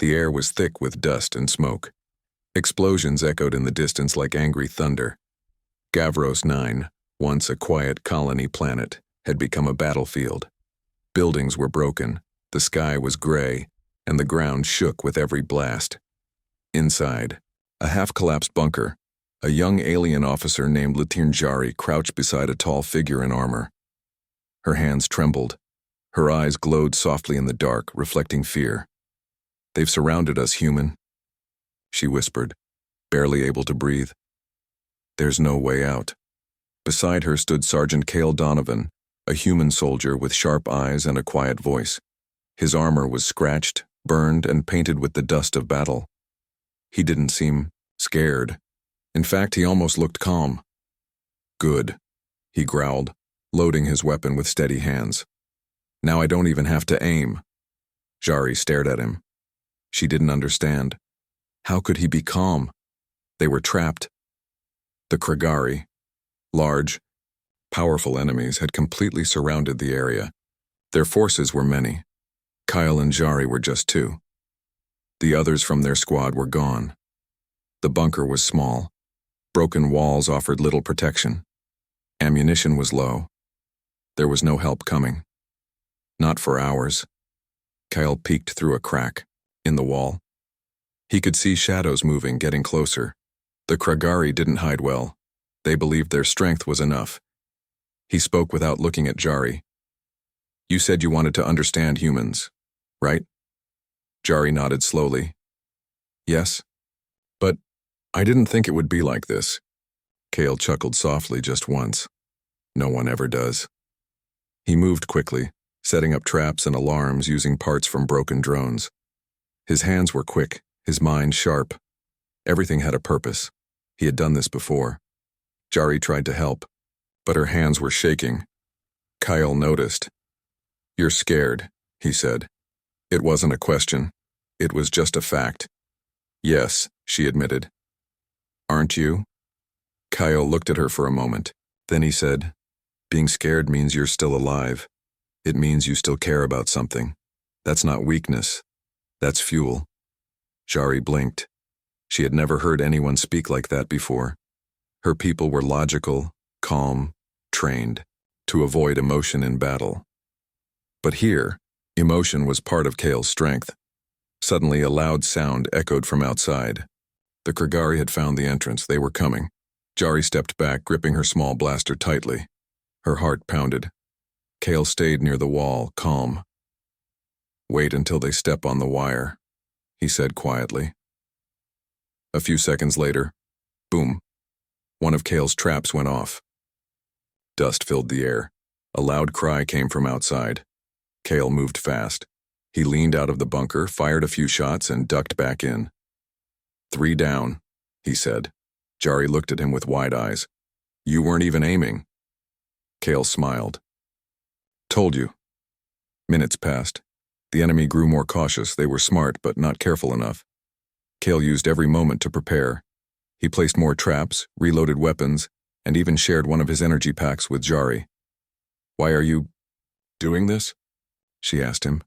The air was thick with dust and smoke. Explosions echoed in the distance like angry thunder. Gavros 9, once a quiet colony planet, had become a battlefield. Buildings were broken, the sky was gray, and the ground shook with every blast. Inside, a half-collapsed bunker, a young alien officer named Jari crouched beside a tall figure in armor. Her hands trembled. Her eyes glowed softly in the dark, reflecting fear. "They've surrounded us, human," she whispered, barely able to breathe. "There's no way out." Beside her stood Sergeant Cale Donovan, a human soldier with sharp eyes and a quiet voice. His armor was scratched, burned, and painted with the dust of battle. He didn't seem scared. In fact, he almost looked calm. "Good," he growled, loading his weapon with steady hands. "Now I don't even have to aim." Jari stared at him. She didn't understand. How could he be calm? They were trapped. The Kragari, large, powerful enemies, had completely surrounded the area. Their forces were many. Kyle and Jari were just two. The others from their squad were gone. The bunker was small. Broken walls offered little protection. Ammunition was low. There was no help coming. Not for hours. Kyle peeked through a crack in the wall. He could see shadows moving, getting closer. The Kragari didn't hide well. They believed their strength was enough. He spoke without looking at Jari. "You said you wanted to understand humans, right?" Jari nodded slowly. "Yes. But I didn't think it would be like this." Cale chuckled softly just once. No one ever does. He moved quickly, setting up traps and alarms using parts from broken drones. His hands were quick, his mind sharp. Everything had a purpose. He had done this before. Jari tried to help, but her hands were shaking. Kyle noticed. "You're scared," he said. It wasn't a question. It was just a fact. "Yes," she admitted. "Aren't you?" Kyle looked at her for a moment. Then he said, "Being scared means you're still alive. It means you still care about something. That's not weakness. That's fuel." Jari blinked. She had never heard anyone speak like that before. Her people were logical, calm, trained to avoid emotion in battle. But here, emotion was part of Cale's strength. Suddenly, a loud sound echoed from outside. The Kragari had found the entrance. They were coming. Jari stepped back, gripping her small blaster tightly. Her heart pounded. Cale stayed near the wall, calm. "Wait until they step on the wire," he said quietly. A few seconds later, boom. One of Cale's traps went off. Dust filled the air. A loud cry came from outside. Cale moved fast. He leaned out of the bunker, fired a few shots, and ducked back in. "3 down," he said. Jari looked at him with wide eyes. "You weren't even aiming." Cale smiled. "Told you." Minutes passed. The enemy grew more cautious. They were smart, but not careful enough. Cale used every moment to prepare. He placed more traps, reloaded weapons, and even shared one of his energy packs with Jari. "Why are you doing this?" she asked him.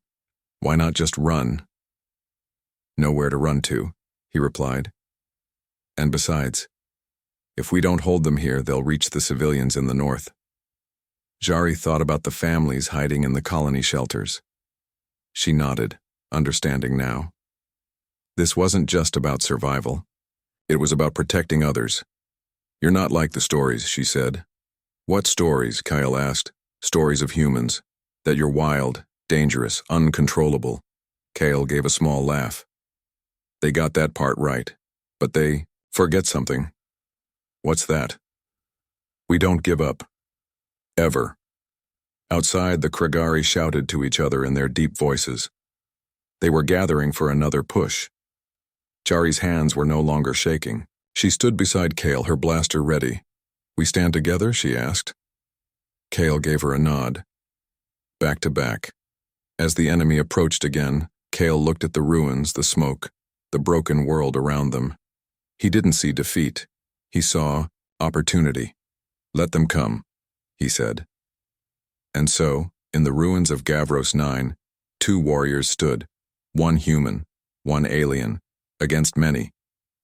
"Why not just run?" "Nowhere to run to," he replied. "And besides, if we don't hold them here, they'll reach the civilians in the north." Jari thought about the families hiding in the colony shelters. She nodded, understanding now. This wasn't just about survival. It was about protecting others. "You're not like the stories," she said. "What stories?" Kyle asked. "Stories of humans. That you're wild, dangerous, uncontrollable." Cale gave a small laugh. "They got that part right. But they forget something." "What's that?" "We don't give up. Ever." Outside, the Kragari shouted to each other in their deep voices. They were gathering for another push. Jari's hands were no longer shaking. She stood beside Cale, her blaster ready. "We stand together?" she asked. Cale gave her a nod. Back to back. As the enemy approached again, Cale looked at the ruins, the smoke, the broken world around them. He didn't see defeat. He saw opportunity. "Let them come," he said. And so, in the ruins of Gavros 9, 2 warriors stood, one human, one alien, against many,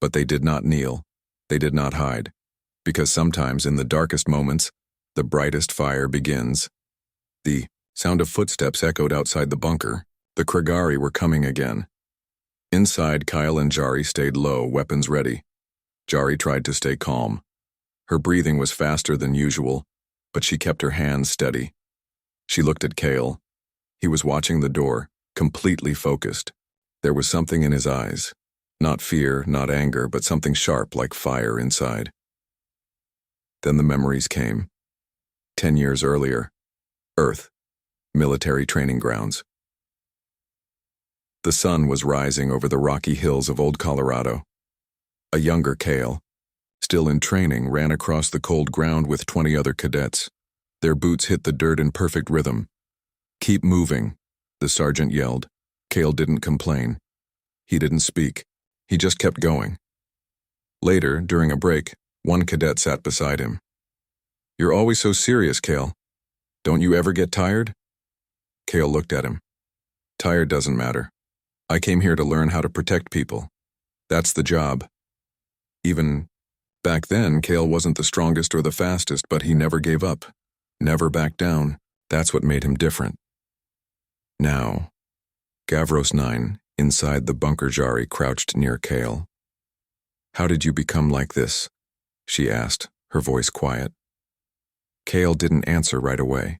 but they did not kneel, they did not hide, because sometimes in the darkest moments, the brightest fire begins. The sound of footsteps echoed outside the bunker. The Kragari were coming again. Inside, Kyle and Jari stayed low, weapons ready. Jari tried to stay calm. Her breathing was faster than usual, but she kept her hands steady. She looked at Kale. He was watching the door, completely focused. There was something in his eyes. Not fear, not anger, but something sharp like fire inside. Then the memories came. 10 years earlier. Earth. Military training grounds. The sun was rising over the rocky hills of old Colorado. A younger Kale, still in training, ran across the cold ground with 20 other cadets. Their boots hit the dirt in perfect rhythm. "Keep moving," the sergeant yelled. Kale didn't complain. He didn't speak. He just kept going. Later, during a break, one cadet sat beside him. "You're always so serious, Kale. Don't you ever get tired?" Kale looked at him. "Tired doesn't matter. I came here to learn how to protect people. That's the job." Even back then, Kale wasn't the strongest or the fastest, but he never gave up. Never backed down. That's what made him different. Now, Gavros 9, inside the bunker, Jari crouched near Kale. "How did you become like this?" she asked, her voice quiet. Kale didn't answer right away.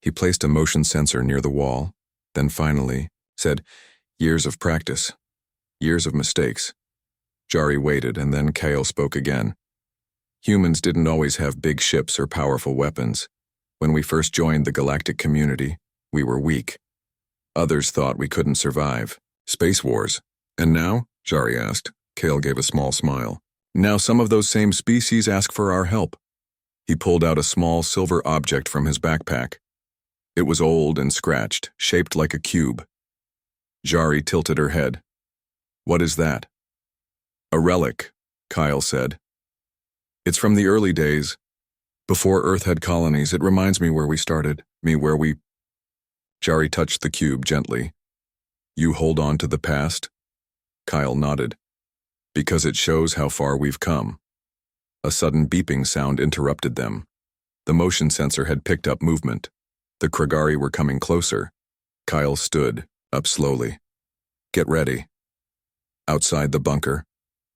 He placed a motion sensor near the wall, then finally said, "Years of practice. Years of mistakes." Jari waited, and then Kale spoke again. "Humans didn't always have big ships or powerful weapons. When we first joined the galactic community, we were weak. Others thought we couldn't survive. Space wars. And now?" Jari asked. Kale gave a small smile. "Now some of those same species ask for our help." He pulled out a small silver object from his backpack. It was old and scratched, shaped like a cube. Jari tilted her head. "What is that?" "A relic," Kyle said. "It's from the early days. Before Earth had colonies. It reminds me where we started. Jari touched the cube gently. "You hold on to the past?" Kyle nodded. "Because it shows how far we've come." A sudden beeping sound interrupted them. The motion sensor had picked up movement. The Kragari were coming closer. Kyle stood, up slowly. "Get ready." Outside the bunker,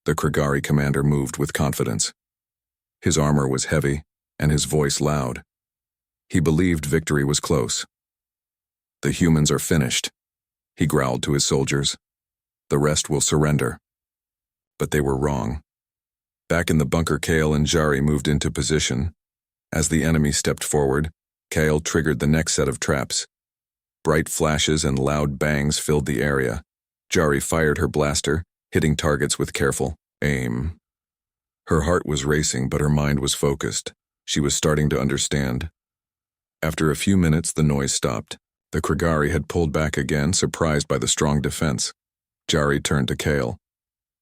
the Kragari commander moved with confidence. His armor was heavy, and his voice loud. He believed victory was close. "The humans are finished," he growled to his soldiers. "The rest will surrender." But they were wrong. Back in the bunker, Kale and Jari moved into position. As the enemy stepped forward, Kale triggered the next set of traps. Bright flashes and loud bangs filled the area. Jari fired her blaster, hitting targets with careful aim. Her heart was racing, but her mind was focused. She was starting to understand. After a few minutes, the noise stopped. The Kragari had pulled back again, surprised by the strong defense. Jari turned to Kale.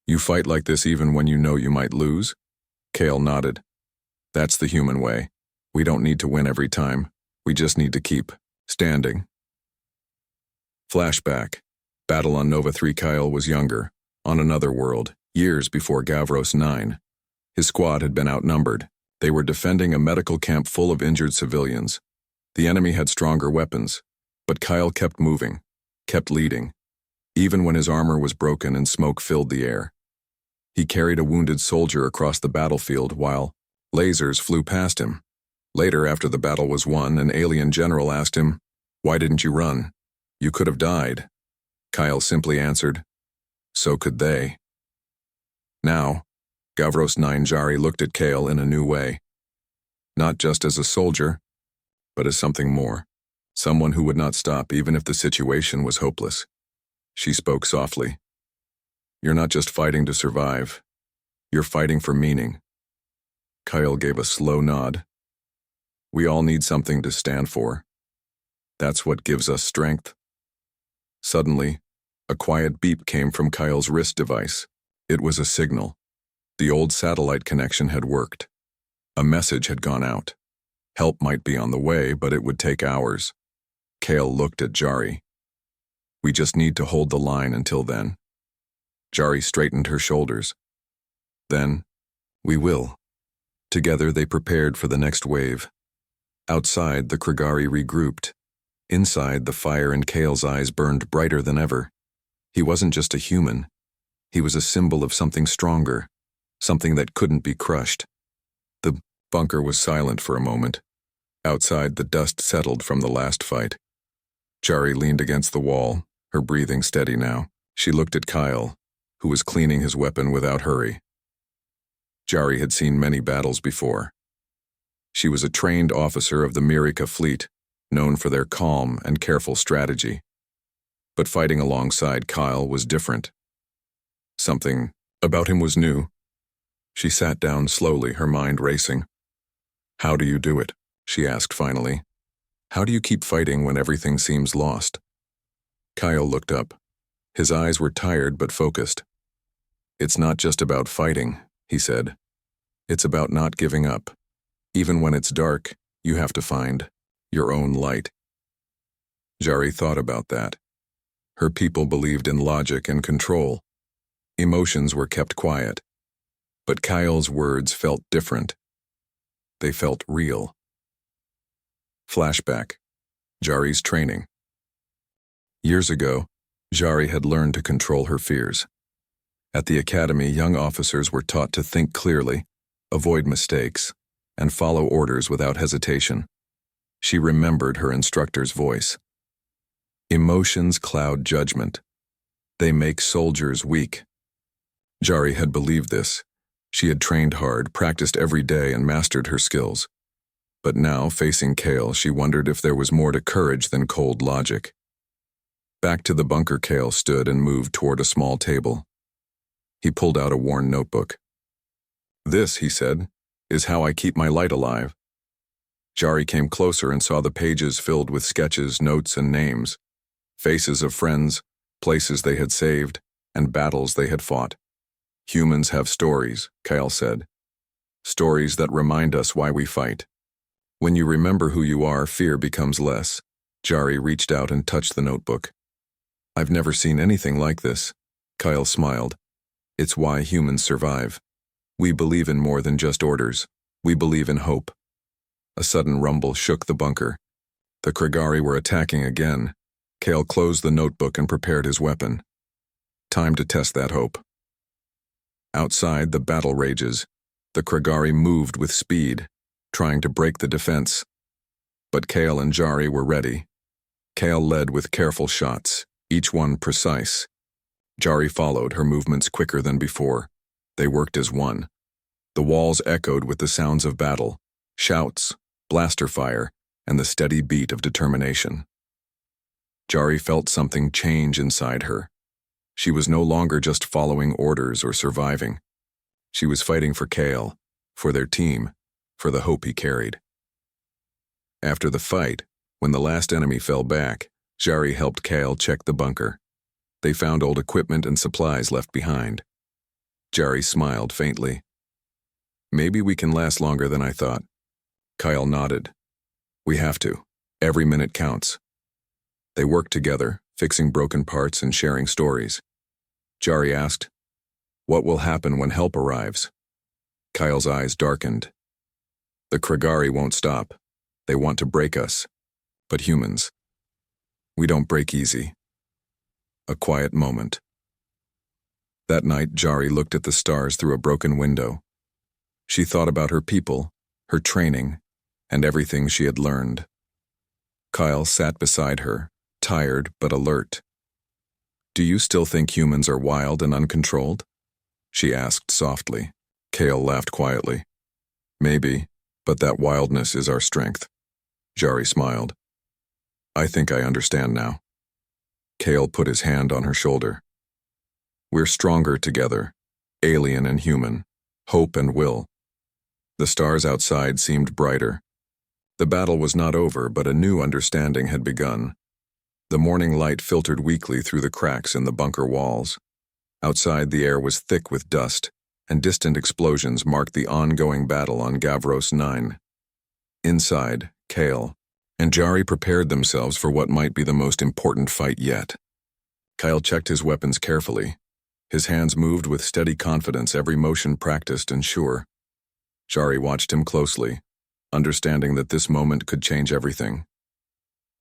"You fight like this even when you know you might lose?" Kale nodded. "That's the human way. We don't need to win every time. We just need to keep standing." Flashback. Battle on Nova 3. Kyle was younger, on another world, years before Gavros 9. His squad had been outnumbered. They were defending a medical camp full of injured civilians. The enemy had stronger weapons, but Kyle kept moving, kept leading, even when his armor was broken and smoke filled the air. He carried a wounded soldier across the battlefield while lasers flew past him. Later, after the battle was won, an alien general asked him, "Why didn't you run? You could have died." Kyle simply answered, "So could they." Now, Gavros 9 Jari looked at Kale in a new way. Not just as a soldier, but as something more. Someone who would not stop even if the situation was hopeless. She spoke softly. "You're not just fighting to survive. You're fighting for meaning." Kyle gave a slow nod. "We all need something to stand for. That's what gives us strength." Suddenly, a quiet beep came from Kyle's wrist device. It was a signal. The old satellite connection had worked. A message had gone out. Help might be on the way, but it would take hours. Kale looked at Jari. "We just need to hold the line until then. Jari straightened her shoulders. Then, we will. Together they prepared for the next wave. Outside, the Kragari regrouped. Inside, the fire in Kale's eyes burned brighter than ever. He wasn't just a human. He was a symbol of something stronger, something that couldn't be crushed. The bunker was silent for a moment. Outside, the dust settled from the last fight. Jari leaned against the wall, her breathing steady now. She looked at Kyle, who was cleaning his weapon without hurry. Jari had seen many battles before. She was a trained officer of the Mirika fleet, known for their calm and careful strategy. But fighting alongside Kyle was different. Something about him was new. She sat down slowly, her mind racing. "How do you do it?" she asked finally. "How do you keep fighting when everything seems lost?" Kyle looked up. His eyes were tired but focused. "It's not just about fighting," he said. "It's about not giving up. Even when it's dark, you have to find your own light." Jari thought about that. Her people believed in logic and control. Emotions were kept quiet. But Kyle's words felt different. They felt real. Flashback. Jari's training. Years ago, Jari had learned to control her fears. At the academy, young officers were taught to think clearly, avoid mistakes, and follow orders without hesitation. She remembered her instructor's voice. Emotions cloud judgment. They make soldiers weak. Jari had believed this. She had trained hard, practiced every day, and mastered her skills. But now, facing Kale, she wondered if there was more to courage than cold logic. Back to the bunker, Kale stood and moved toward a small table. He pulled out a worn notebook. "This," he said, "is how I keep my light alive." Jari came closer and saw the pages filled with sketches, notes, and names. Faces of friends, places they had saved, and battles they had fought. "Humans have stories," Kyle said. "Stories that remind us why we fight. When you remember who you are, fear becomes less." Jari reached out and touched the notebook. "I've never seen anything like this." Kyle smiled. "It's why humans survive. We believe in more than just orders. We believe in hope." A sudden rumble shook the bunker. The Kragari were attacking again. Kale closed the notebook and prepared his weapon. Time to test that hope. Outside, the battle rages. The Kragari moved with speed, trying to break the defense. But Kale and Jari were ready. Kale led with careful shots, each one precise. Jari followed, her movements quicker than before. They worked as one. The walls echoed with the sounds of battle, shouts, blaster fire, and the steady beat of determination. Jari felt something change inside her. She was no longer just following orders or surviving. She was fighting for Kale, for their team, for the hope he carried. After the fight, when the last enemy fell back, Jari helped Kale check the bunker. They found old equipment and supplies left behind. Jari smiled faintly. "Maybe we can last longer than I thought." Kyle nodded. "We have to. Every minute counts." They worked together, fixing broken parts and sharing stories. Jari asked, "What will happen when help arrives?" Kyle's eyes darkened. "The Kragari won't stop. They want to break us. But humans, we don't break easy." A quiet moment. That night, Jari looked at the stars through a broken window. She thought about her people, her training, and everything she had learned. Kyle sat beside her, tired but alert. "Do you still think humans are wild and uncontrolled?" she asked softly. Kale laughed quietly. "Maybe, but that wildness is our strength." Jari smiled. "I think I understand now." Kale put his hand on her shoulder. "We're stronger together, alien and human, hope and will." The stars outside seemed brighter. The battle was not over, but a new understanding had begun. The morning light filtered weakly through the cracks in the bunker walls. Outside, the air was thick with dust, and distant explosions marked the ongoing battle on Gavros 9. Inside, Kale and Jari prepared themselves for what might be the most important fight yet. Kyle checked his weapons carefully. His hands moved with steady confidence, every motion practiced and sure. Jari watched him closely, understanding that this moment could change everything.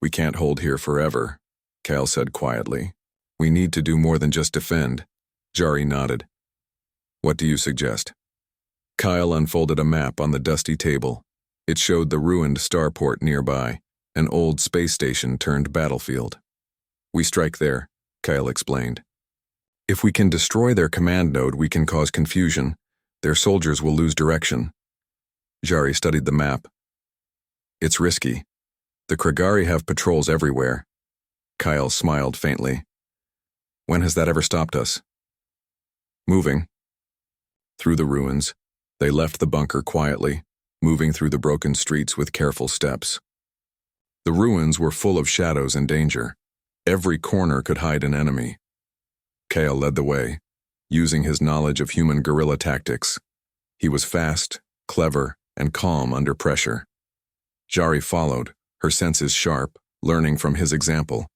"We can't hold here forever," Kyle said quietly. "We need to do more than just defend." Jari nodded. "What do you suggest?" Kyle unfolded a map on the dusty table. It showed the ruined starport nearby, an old space station turned battlefield. "We strike there," Kyle explained. "If we can destroy their command node, we can cause confusion. Their soldiers will lose direction." Jari studied the map. "It's risky. The Kragari have patrols everywhere." Kyle smiled faintly. "When has that ever stopped us?" "Moving." Through the ruins, they left the bunker quietly, moving through the broken streets with careful steps. The ruins were full of shadows and danger. Every corner could hide an enemy. Kale led the way, using his knowledge of human guerrilla tactics. He was fast, clever, and calm under pressure. Jari followed, her senses sharp, learning from his example.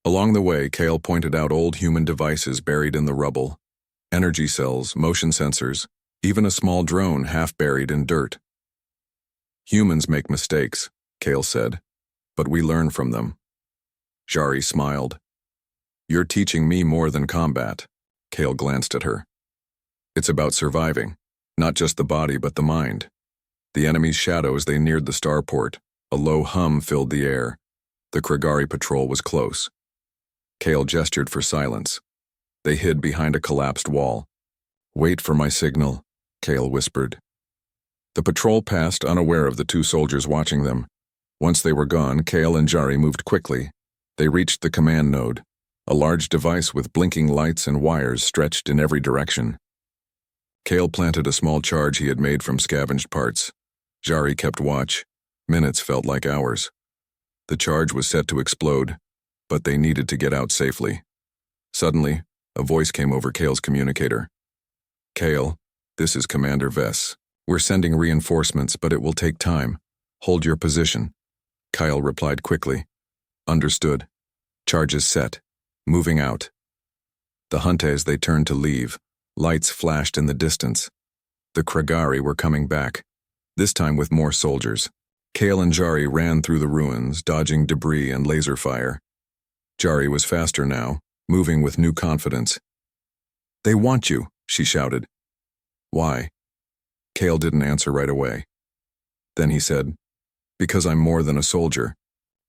Along the way, Kale pointed out old human devices buried in the rubble. Energy cells, motion sensors, even a small drone half buried in dirt. "Humans make mistakes," Kale said, "but we learn from them." Jari smiled. "You're teaching me more than combat." Kale glanced at her. "It's about surviving, not just the body but the mind." The enemy's shadow as they neared the starport. A low hum filled the air. The Kragari patrol was close. Kale gestured for silence. They hid behind a collapsed wall. "Wait for my signal," Kale whispered. The patrol passed, unaware of the two soldiers watching them. Once they were gone, Kale and Jari moved quickly. They reached the command node, a large device with blinking lights and wires stretched in every direction. Kale planted a small charge he had made from scavenged parts. Jari kept watch. Minutes felt like hours. The charge was set to explode, but they needed to get out safely. Suddenly, a voice came over Kale's communicator. "Kale, this is Commander Vess. We're sending reinforcements, but it will take time. Hold your position." Kyle replied quickly. "Understood. Charges set. Moving out." The Huntes they turned to leave. Lights flashed in the distance. The Kragari were coming back, this time with more soldiers. Kale and Jari ran through the ruins, dodging debris and laser fire. Jari was faster now, moving with new confidence. "They want you," she shouted. "Why?" Kale didn't answer right away. Then he said, "Because I'm more than a soldier.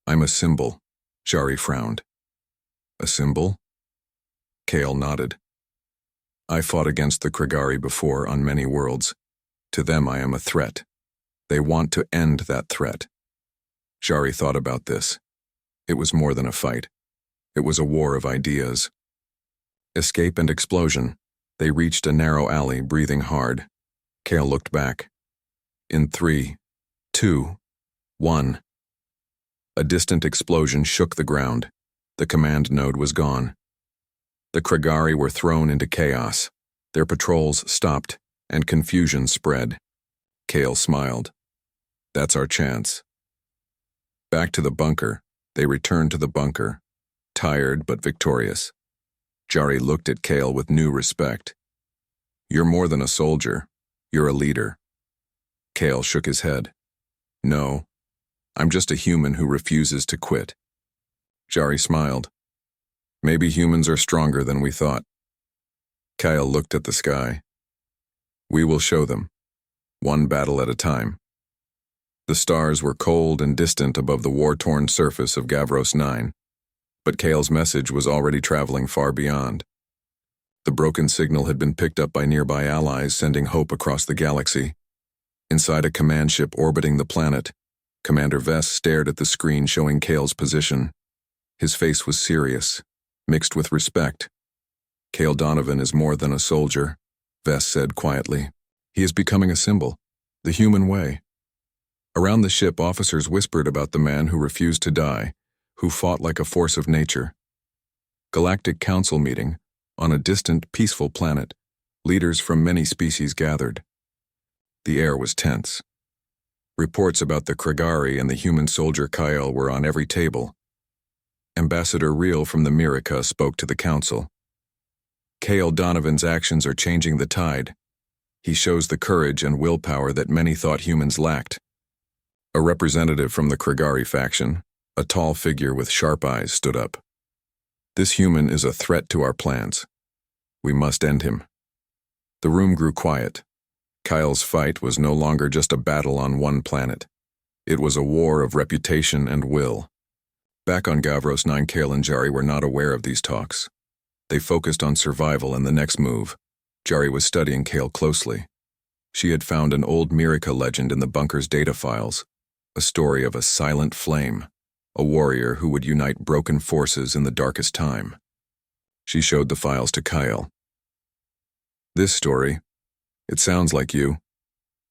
I'm a symbol." Jari frowned. "A symbol?" Kale nodded. "I fought against the Kragari before on many worlds. To them I am a threat. They want to end that threat." Jari thought about this. It was more than a fight. It was a war of ideas. Escape and explosion. They reached a narrow alley, breathing hard. Kale looked back. In 3, 2, 1. A distant explosion shook the ground. The command node was gone. The Kragari were thrown into chaos. Their patrols stopped, and confusion spread. Kale smiled. "That's our chance." Back to the bunker, they returned to the bunker, tired but victorious. Jari looked at Kale with new respect. "You're more than a soldier. You're a leader." Kale shook his head. "No, I'm just a human who refuses to quit." Jari smiled. "Maybe humans are stronger than we thought." Kyle looked at the sky. "We will show them, one battle at a time." The stars were cold and distant above the war-torn surface of Gavros 9, but Kale's message was already traveling far beyond. The broken signal had been picked up by nearby allies, sending hope across the galaxy. Inside a command ship orbiting the planet, Commander Vess stared at the screen showing Kale's position. His face was serious, mixed with respect. "Kale Donovan is more than a soldier," Vess said quietly. "He is becoming a symbol, the human way." Around the ship, officers whispered about the man who refused to die, who fought like a force of nature. Galactic Council meeting, on a distant, peaceful planet, leaders from many species gathered. The air was tense. Reports about the Kragari and the human soldier Kyle were on every table. Ambassador Reel from the Mirica spoke to the council. Cale Donovan's actions are changing the tide. He shows the courage and willpower that many thought humans lacked. A representative from the Kragari faction, a tall figure with sharp eyes, stood up. This human is a threat to our plans. We must end him. The room grew quiet. Kyle's fight was no longer just a battle on one planet. It was a war of reputation and will. Back on Gavros 9, Cale and Jari were not aware of these talks. They focused on survival and the next move. Jari was studying Cale closely. She had found an old Mirica legend in the bunker's data files, a story of a silent flame, a warrior who would unite broken forces in the darkest time. She showed the files to Kyle. This story, it sounds like you.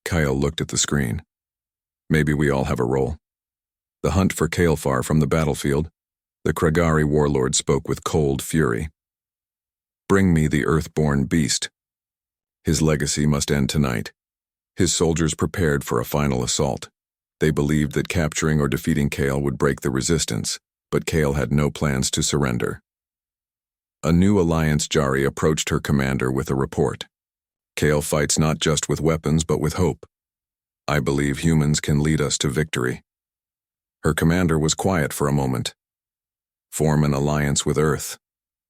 Kyle looked at the screen. Maybe we all have a role. The hunt for Kalefar from the battlefield, the Kragari warlord spoke with cold fury. Bring me the earthborn beast. His legacy must end tonight. His soldiers prepared for a final assault. They believed that capturing or defeating Cale would break the resistance, but Cale had no plans to surrender. A new alliance Jari approached her commander with a report. Cale fights not just with weapons but with hope. I believe humans can lead us to victory. Her commander was quiet for a moment. Form an alliance with Earth.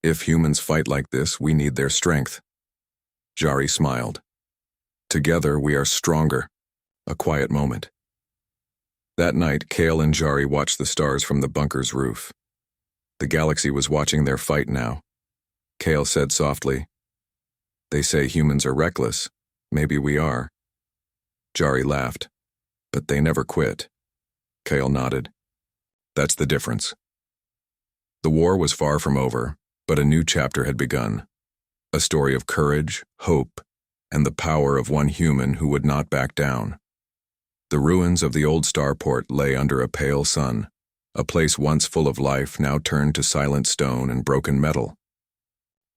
If humans fight like this, we need their strength. Jari smiled. Together we are stronger. A quiet moment. That night, Cale and Jari watched the stars from the bunker's roof. The galaxy was watching their fight now. Cale said softly, "They say humans are reckless. Maybe we are." Jari laughed. "But they never quit." Cale nodded. "That's the difference." The war was far from over, but a new chapter had begun. A story of courage, hope, and the power of one human who would not back down. The ruins of the old starport lay under a pale sun, a place once full of life now turned to silent stone and broken metal.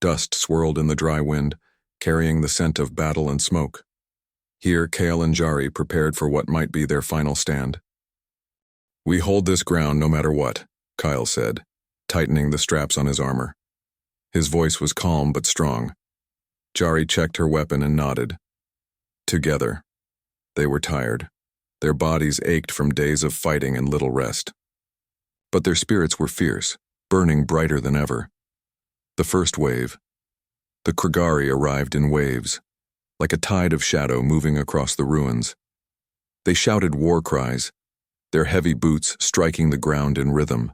Dust swirled in the dry wind, carrying the scent of battle and smoke. Here, Cale and Jari prepared for what might be their final stand. "We hold this ground no matter what," Kyle said, tightening the straps on his armor. His voice was calm but strong. Jari checked her weapon and nodded. Together. They were tired. Their bodies ached from days of fighting and little rest. But their spirits were fierce, burning brighter than ever. The first wave. The Kragari arrived in waves, like a tide of shadow moving across the ruins. They shouted war cries, their heavy boots striking the ground in rhythm.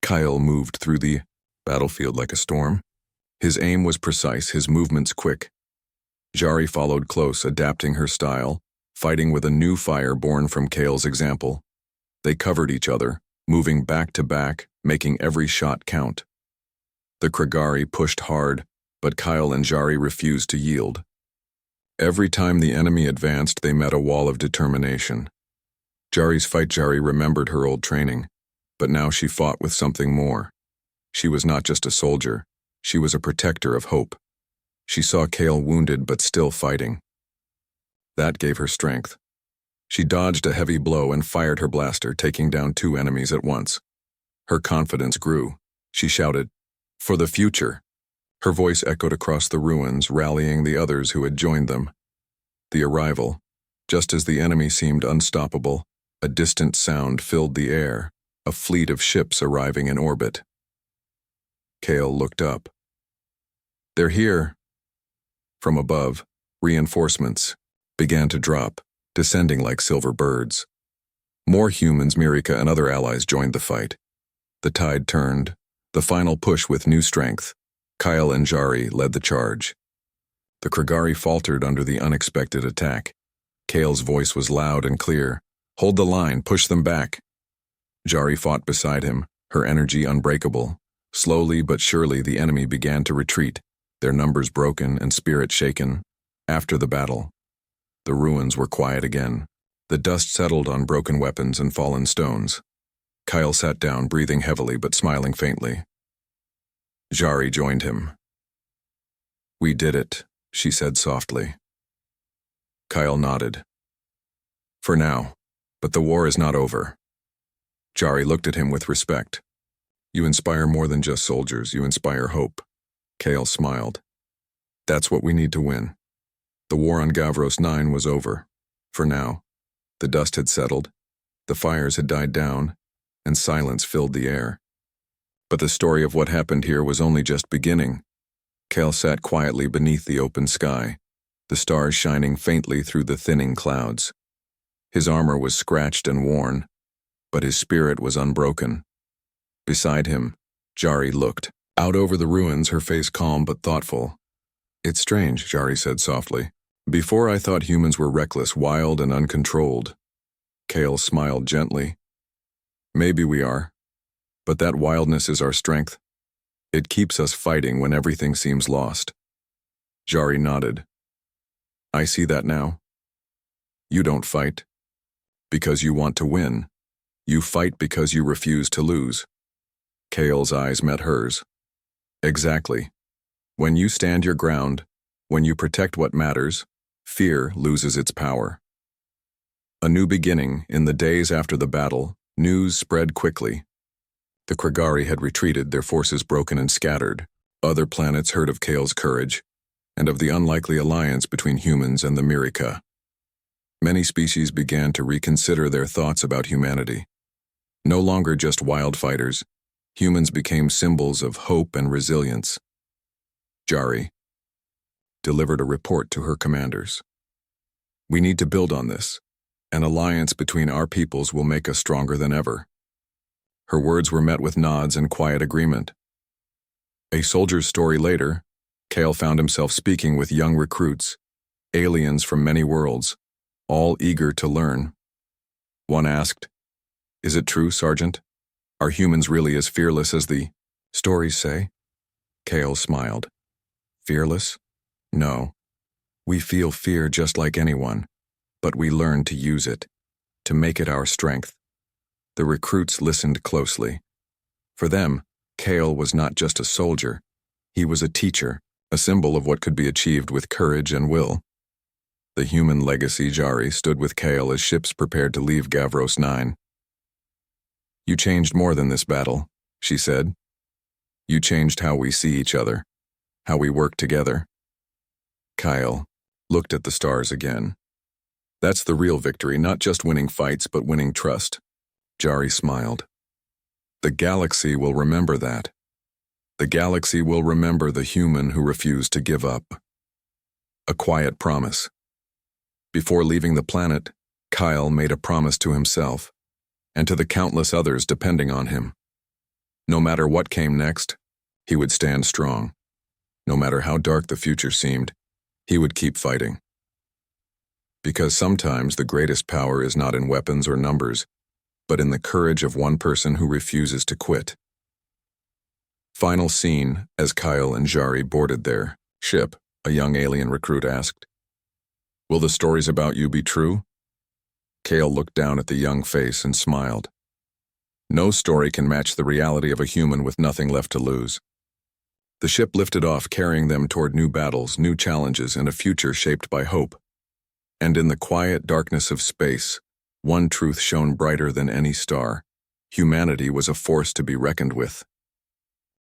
Kyle moved through the battlefield like a storm. His aim was precise, his movements quick. Jari followed close, adapting her style, fighting with a new fire born from Cale's example. They covered each other, moving back to back, making every shot count. The Kragari pushed hard, but Kyle and Jari refused to yield. Every time the enemy advanced, they met a wall of determination. Jari remembered her old training, but now she fought with something more. She was not just a soldier, she was a protector of hope. She saw Cale wounded but still fighting. That gave her strength. She dodged a heavy blow and fired her blaster, taking down 2 enemies at once. Her confidence grew. She shouted, "For the future!" Her voice echoed across the ruins, rallying the others who had joined them. The arrival, just as the enemy seemed unstoppable, a distant sound filled the air, a fleet of ships arriving in orbit. Cale looked up. "They're here." From above, reinforcements began to drop, descending like silver birds. More humans, Mirica and other allies joined the fight. The tide turned, the final push with new strength. Kyle and Jari led the charge. The Kragari faltered under the unexpected attack. Cale's voice was loud and clear. "Hold the line, push them back." Jari fought beside him, her energy unbreakable. Slowly but surely the enemy began to retreat, their numbers broken and spirit shaken. After the battle, the ruins were quiet again. The dust settled on broken weapons and fallen stones. Kyle sat down, breathing heavily but smiling faintly. Jari joined him. "We did it," she said softly. Kyle nodded. "For now, but the war is not over." Jari looked at him with respect. "You inspire more than just soldiers, you inspire hope." Cale smiled. That's what we need to win. The war on Gavros 9 was over. For now. The dust had settled, the fires had died down, and silence filled the air. But the story of what happened here was only just beginning. Kale sat quietly beneath the open sky, the stars shining faintly through the thinning clouds. His armor was scratched and worn, but his spirit was unbroken. Beside him, Jari looked. Out over the ruins, her face calm but thoughtful. "It's strange," Jari said softly. "Before I thought humans were reckless, wild, and uncontrolled." Kale smiled gently. "Maybe we are, but that wildness is our strength. It keeps us fighting when everything seems lost." Jari nodded. "I see that now. You don't fight because you want to win. You fight because you refuse to lose." Kale's eyes met hers. "Exactly. When you stand your ground, when you protect what matters, fear loses its power." A new beginning. In the days after the battle, news spread quickly. The Kragari had retreated, their forces broken and scattered. Other planets heard of Kale's courage, and of the unlikely alliance between humans and the Mirika. Many species began to reconsider their thoughts about humanity. No longer just wild fighters, humans became symbols of hope and resilience. Jari delivered a report to her commanders. "We need to build on this. An alliance between our peoples will make us stronger than ever." Her words were met with nods and quiet agreement. A soldier's story later, Kale found himself speaking with young recruits, aliens from many worlds, all eager to learn. One asked, "Is it true, Sergeant? Are humans really as fearless as the stories say?" Kale smiled. "Fearless? No. We feel fear just like anyone, but we learn to use it, to make it our strength." The recruits listened closely. For them, Kale was not just a soldier. He was a teacher, a symbol of what could be achieved with courage and will. The human legacy. Jari stood with Kale as ships prepared to leave Gavros 9. "You changed more than this battle," she said. "You changed how we see each other, how we work together." Kyle looked at the stars again. "That's the real victory, not just winning fights, but winning trust." Jari smiled. "The galaxy will remember that. The galaxy will remember the human who refused to give up." A quiet promise. Before leaving the planet, Kyle made a promise to himself, and to the countless others depending on him. No matter what came next, he would stand strong. No matter how dark the future seemed, he would keep fighting. Because sometimes the greatest power is not in weapons or numbers, but in the courage of one person who refuses to quit. Final scene. As Kyle and Jari boarded their ship, a young alien recruit asked, "Will the stories about you be true?" Kale looked down at the young face and smiled. "No story can match the reality of a human with nothing left to lose." The ship lifted off, carrying them toward new battles, new challenges, and a future shaped by hope. And in the quiet darkness of space, one truth shone brighter than any star. Humanity was a force to be reckoned with.